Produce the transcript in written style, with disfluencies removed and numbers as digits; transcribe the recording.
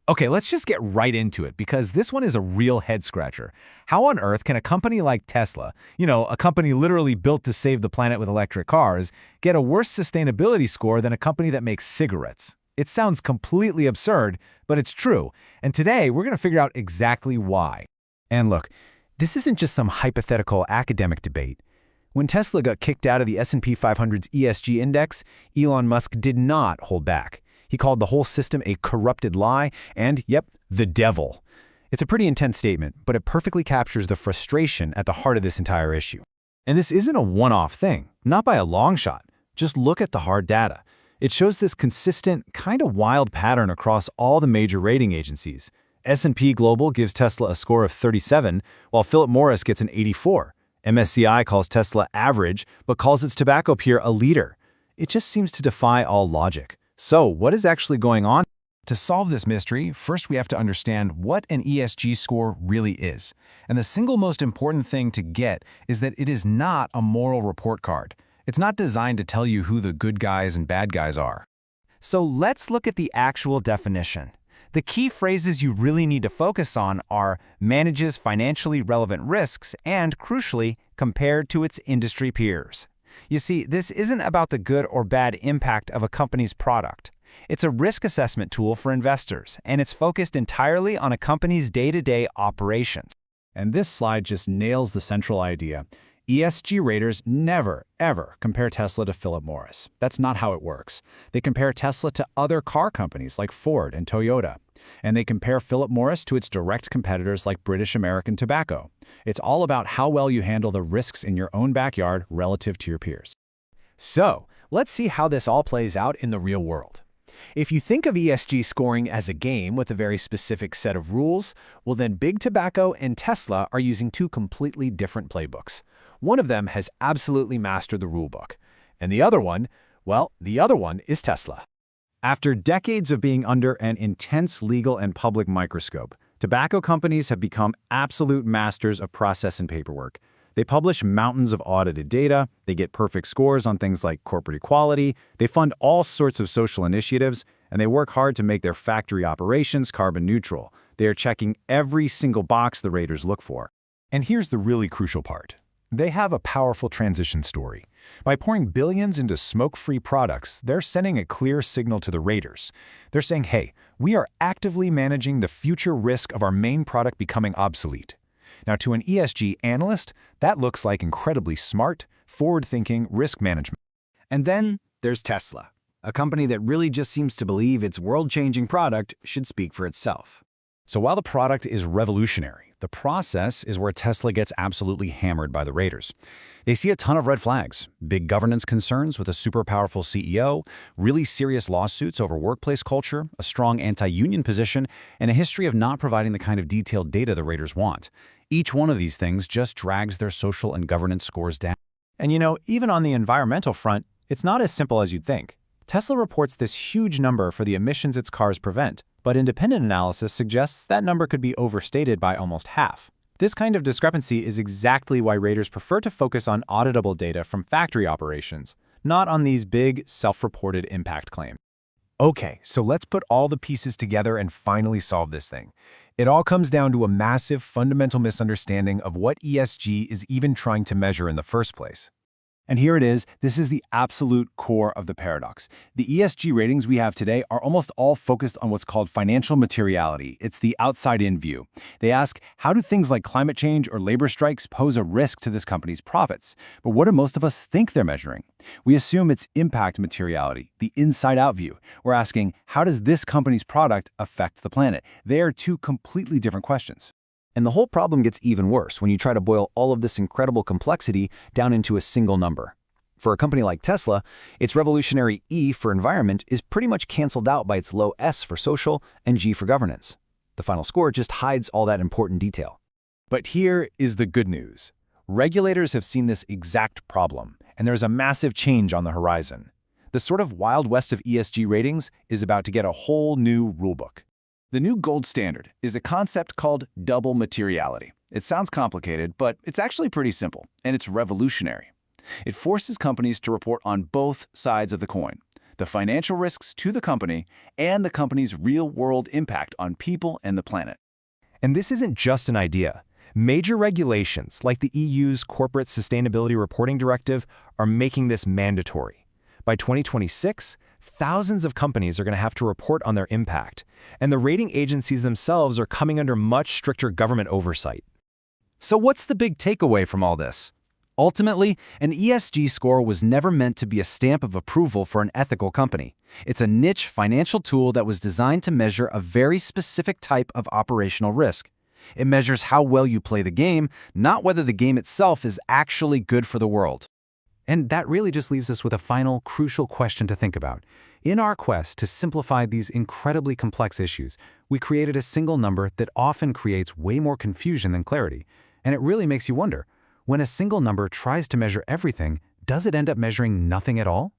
Okay, let's just get right into it because this one is a real head-scratcher. How on earth can a company like Tesla, a company literally built to save the planet with electric cars, get a worse sustainability score than a company that makes cigarettes? It sounds completely absurd, but it's true. And today, we're going to figure out exactly why. And look, this isn't just some hypothetical academic debate. When Tesla got kicked out of the S&P 500's ESG index, Elon Musk did not hold back. He called the whole system a corrupted lie and, yep, the devil. It's a pretty intense statement, but it perfectly captures the frustration at the heart of this entire issue. And this isn't a one-off thing, not by a long shot. Just look at the hard data. It shows this consistent, kind of wild pattern across all the major rating agencies. S&P Global gives Tesla a score of 37, while Philip Morris gets an 84. MSCI calls Tesla average, but calls its tobacco peer a leader. It just seems to defy all logic. So, what is actually going on? To solve this mystery, first we have to understand what an ESG score really is. And the single most important thing to get is that it is not a moral report card. It's not designed to tell you who the good guys and bad guys are. So let's look at the actual definition. The key phrases you really need to focus on are manages financially relevant risks and, crucially, compared to its industry peers. You see, this isn't about the good or bad impact of a company's product. It's a risk assessment tool for investors, and it's focused entirely on a company's day-to-day operations. And this slide just nails the central idea. ESG raters never, ever compare Tesla to Philip Morris. That's not how it works. They compare Tesla to other car companies like Ford and Toyota. And they compare Philip Morris to its direct competitors like British American Tobacco. It's all about how well you handle the risks in your own backyard relative to your peers. So, let's see how this all plays out in the real world. If you think of ESG scoring as a game with a very specific set of rules, well then Big Tobacco and Tesla are using two completely different playbooks. One of them has absolutely mastered the rulebook. And the other one is Tesla. After decades of being under an intense legal and public microscope, tobacco companies have become absolute masters of process and paperwork. They publish mountains of audited data, they get perfect scores on things like corporate equality, they fund all sorts of social initiatives, and they work hard to make their factory operations carbon neutral. They are checking every single box the raters look for. And here's the really crucial part. They have a powerful transition story. By pouring billions into smoke-free products, they're sending a clear signal to the raters. They're saying, hey, we are actively managing the future risk of our main product becoming obsolete. Now, to an ESG analyst, that looks like incredibly smart, forward-thinking risk management. And then there's Tesla, a company that really just seems to believe its world-changing product should speak for itself. So while the product is revolutionary, the process is where Tesla gets absolutely hammered by the raters. They see a ton of red flags, big governance concerns with a super powerful CEO, really serious lawsuits over workplace culture, a strong anti-union position, and a history of not providing the kind of detailed data the raters want. Each one of these things just drags their social and governance scores down. And even on the environmental front, it's not as simple as you'd think. Tesla reports this huge number for the emissions its cars prevent, but independent analysis suggests that number could be overstated by almost half. This kind of discrepancy is exactly why raters prefer to focus on auditable data from factory operations, not on these big, self-reported impact claims. Okay, so let's put all the pieces together and finally solve this thing. It all comes down to a massive, fundamental misunderstanding of what ESG is even trying to measure in the first place. And here it is. This is the absolute core of the paradox. The ESG ratings we have today are almost all focused on what's called financial materiality. It's the outside-in view. They ask, how do things like climate change or labor strikes pose a risk to this company's profits? But what do most of us think they're measuring? We assume it's impact materiality, the inside-out view. We're asking, how does this company's product affect the planet? They are two completely different questions. And the whole problem gets even worse when you try to boil all of this incredible complexity down into a single number. For a company like Tesla, its revolutionary E for environment is pretty much canceled out by its low S for social and G for governance. The final score just hides all that important detail. But here is the good news. Regulators have seen this exact problem, and there's a massive change on the horizon. The sort of Wild West of ESG ratings is about to get a whole new rulebook. The new gold standard is a concept called double materiality. It sounds complicated, but it's actually pretty simple, and it's revolutionary. It forces companies to report on both sides of the coin. the financial risks to the company, and the company's real-world impact on people and the planet. And this isn't just an idea. Major regulations, like the EU's Corporate Sustainability Reporting Directive, are making this mandatory. By 2026, thousands of companies are going to have to report on their impact, and the rating agencies themselves are coming under much stricter government oversight. So what's the big takeaway from all this? Ultimately, an ESG score was never meant to be a stamp of approval for an ethical company. It's a niche financial tool that was designed to measure a very specific type of operational risk. It measures how well you play the game, not whether the game itself is actually good for the world. And that really just leaves us with a final, crucial question to think about. In our quest to simplify these incredibly complex issues, we created a single number that often creates way more confusion than clarity. And it really makes you wonder, when a single number tries to measure everything, does it end up measuring nothing at all?